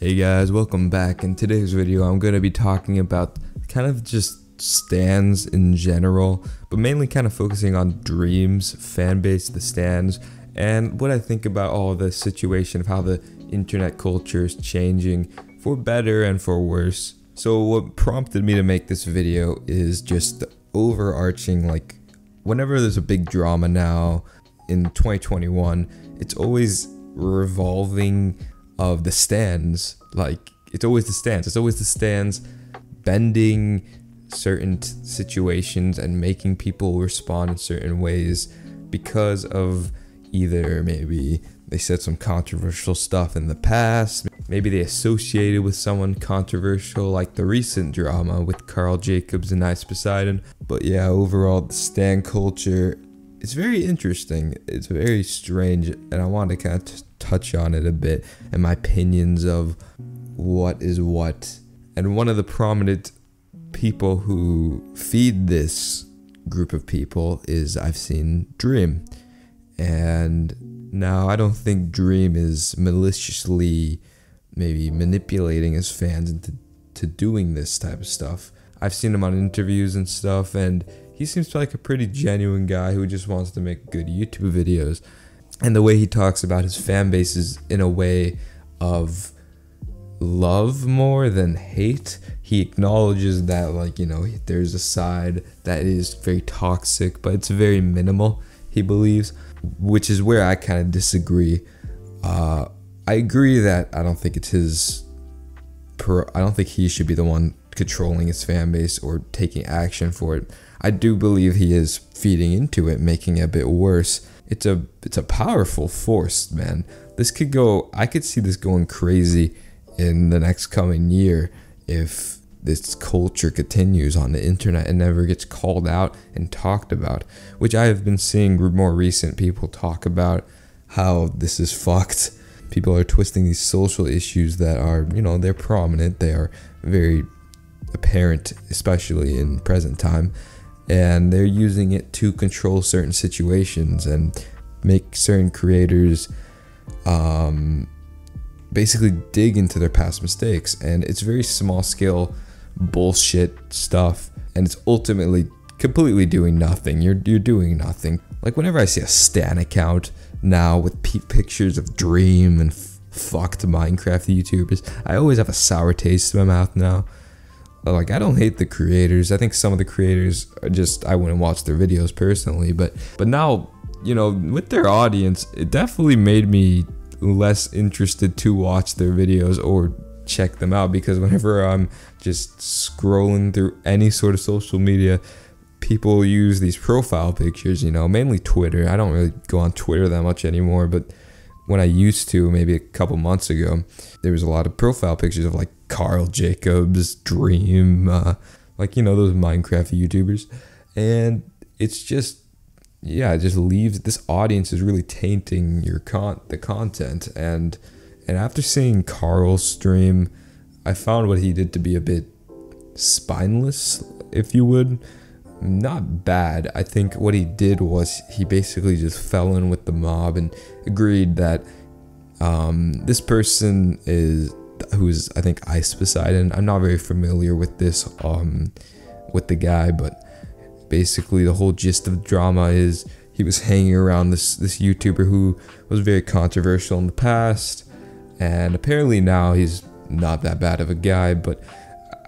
Hey guys, welcome back. In today's video, I'm going to be talking about kind of just stans in general, but mainly kind of focusing on Dream's fan base, the stans, and what I think about all the situation of how the internet culture is changing for better and for worse. So what prompted me to make this video is just the overarching, like, whenever there's a big drama now in 2021, it's always revolving of the stans. Like, it's always the stans bending certain situations and making people respond in certain ways because of either maybe they said some controversial stuff in the past, maybe they associated with someone controversial, like the recent drama with Karl Jacobs and Ice Poseidon. But yeah, overall the stan culture, it's very interesting, it's very strange, and I want to kind of touch on it a bit and my opinions of what is what. And one of the prominent people who feed this group of people is, I've seen Dream. And now I don't think Dream is maliciously maybe manipulating his fans into doing this type of stuff. I've seen him on interviews and stuff, and he seems like a pretty genuine guy who just wants to make good YouTube videos. And the way he talks about his fan base is in a way of love more than hate. He acknowledges that, like, you know, there's a side that is very toxic, but it's very minimal, he believes, which is where I kind of disagree. I agree that I don't think it's his, I don't think he should be the one controlling his fan base or taking action for it. I do believe he is feeding into it, making it a bit worse. It's a powerful force, man. This could go, I could see this going crazy in the next coming year if this culture continues on the internet and never gets called out and talked about, which I have been seeing more recent people talk about how this is fucked. People are twisting these social issues that are, you know, they're prominent, they are very apparent, especially in present time, and they're using it to control certain situations and make certain creators basically dig into their past mistakes. And it's very small scale bullshit stuff, and it's ultimately completely doing nothing. You're doing nothing. Like, whenever I see a stan account now with pictures of Dream and fucked Minecraft YouTubers, I always have a sour taste in my mouth now. Like, I don't hate the creators. I think some of the creators are just, I wouldn't watch their videos personally, but now, you know, with their audience, it definitely made me less interested to watch their videos or check them out, because whenever I'm just scrolling through any sort of social media, people use these profile pictures, you know, mainly Twitter. I don't really go on Twitter that much anymore, but when I used to, maybe a couple months ago, there was a lot of profile pictures of, like, Karl Jacobs, Dream, like, you know, those Minecraft YouTubers. And it's just, yeah, it just leaves, this audience is really tainting your the content. And after seeing Karl's stream, I found what he did to be a bit spineless, if you would. Not bad. I think what he did was he basically just fell in with the mob and agreed that this person is, who's, I think, Ice Poseidon. I'm not very familiar with this with the guy, but basically the whole gist of the drama is he was hanging around this YouTuber who was very controversial in the past, and apparently now he's not that bad of a guy. But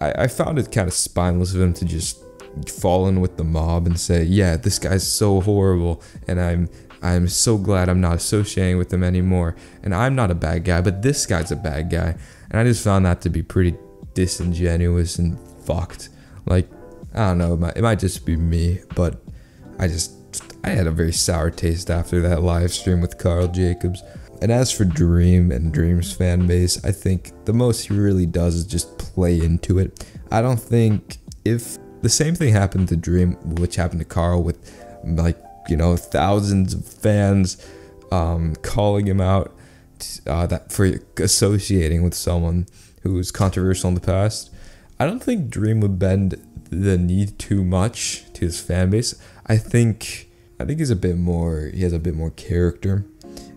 I found it kind of spineless of him to just fall in with the mob and say, yeah, this guy's so horrible, and I'm so glad I'm not associating with him anymore, and I'm not a bad guy, but this guy's a bad guy. And I just found that to be pretty disingenuous and fucked. Like, I don't know, it might just be me, but I had a very sour taste after that live stream with Karl Jacobs. And as for Dream and Dream's fan base, I think the most he really does is just play into it. I don't think, if the same thing happened to Dream, which happened to Karl, with, like, you know, thousands of fans calling him out that for associating with someone who was controversial in the past, I don't think Dream would bend the knee too much to his fan base. I think he's a bit more, he has a bit more character.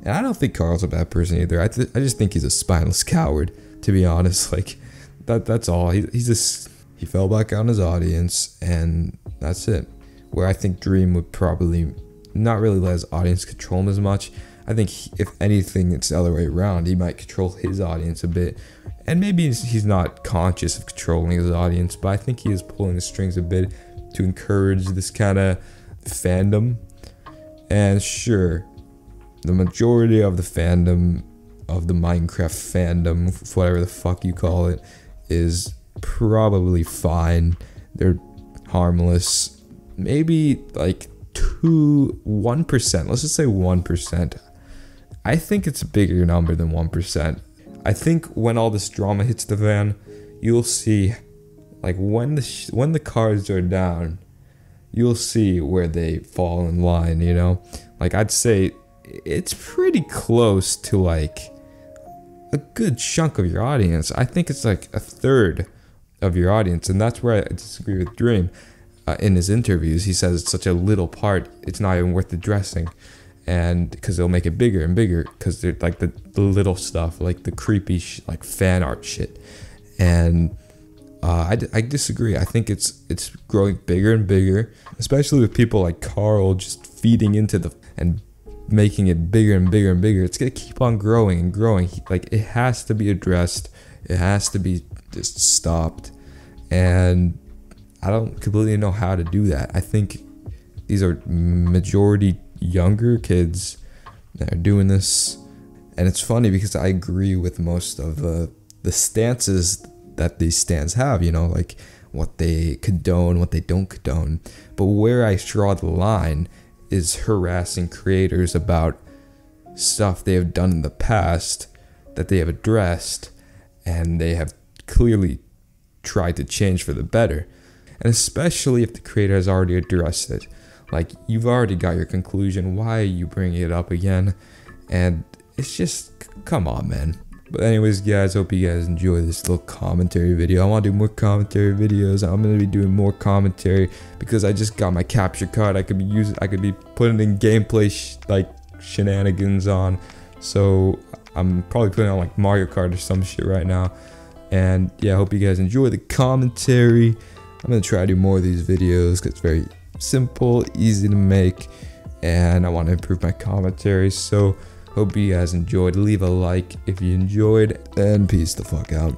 And I don't think Karl's a bad person either. I just think he's a spineless coward. to be honest. Like, that's all. He fell back on his audience, and that's it. Where I think Dream would probably not really let his audience control him as much. I think if anything, it's the other way around. He might control his audience a bit, and maybe he's not conscious of controlling his audience, but I think he is pulling the strings a bit to encourage this kind of fandom. And sure, the majority of the fandom, of the Minecraft fandom, whatever the fuck you call it, is probably fine. They're harmless. Maybe like 1%. Let's just say 1%. I think it's a bigger number than 1%. I think when all this drama hits the fan, you'll see, like, when the cards are down, you'll see where they fall in line, you know? Like, I'd say it's pretty close to, like, a good chunk of your audience. I think it's like a third of your audience, and that's where I disagree with Dream. In his interviews, he says it's such a little part, it's not even worth addressing, and because they'll make it bigger and bigger, because they're like the little stuff, like the creepy like fan art shit. And I disagree. I think it's growing bigger and bigger, especially with people like Carl just feeding into and making it bigger and bigger and bigger. It's gonna keep on growing and growing. Like, it has to be addressed. It has to be just stopped. And I don't completely know how to do that. I think these are majority younger kids that are doing this. And it's funny because I agree with most of the stances that these stands have, you know, like what they condone, what they don't condone. But where I draw the line is harassing creators about stuff they have done in the past that they have addressed and they have clearly tried to change for the better. And especially if the creator has already addressed it. Like, you've already got your conclusion, why are you bringing it up again? And it's just, come on, man. But anyways, guys, hope you guys enjoy this little commentary video. I want to do more commentary videos. I'm going to be doing more commentary because I just got my capture card. I could be putting in gameplay like shenanigans on. So I'm probably putting on like Mario Kart or some shit right now. And yeah, I hope you guys enjoy the commentary. I'm going to try to do more of these videos because it's very simple, easy to make, and I want to improve my commentary. So hope you guys enjoyed. Leave a like if you enjoyed, and peace the fuck out.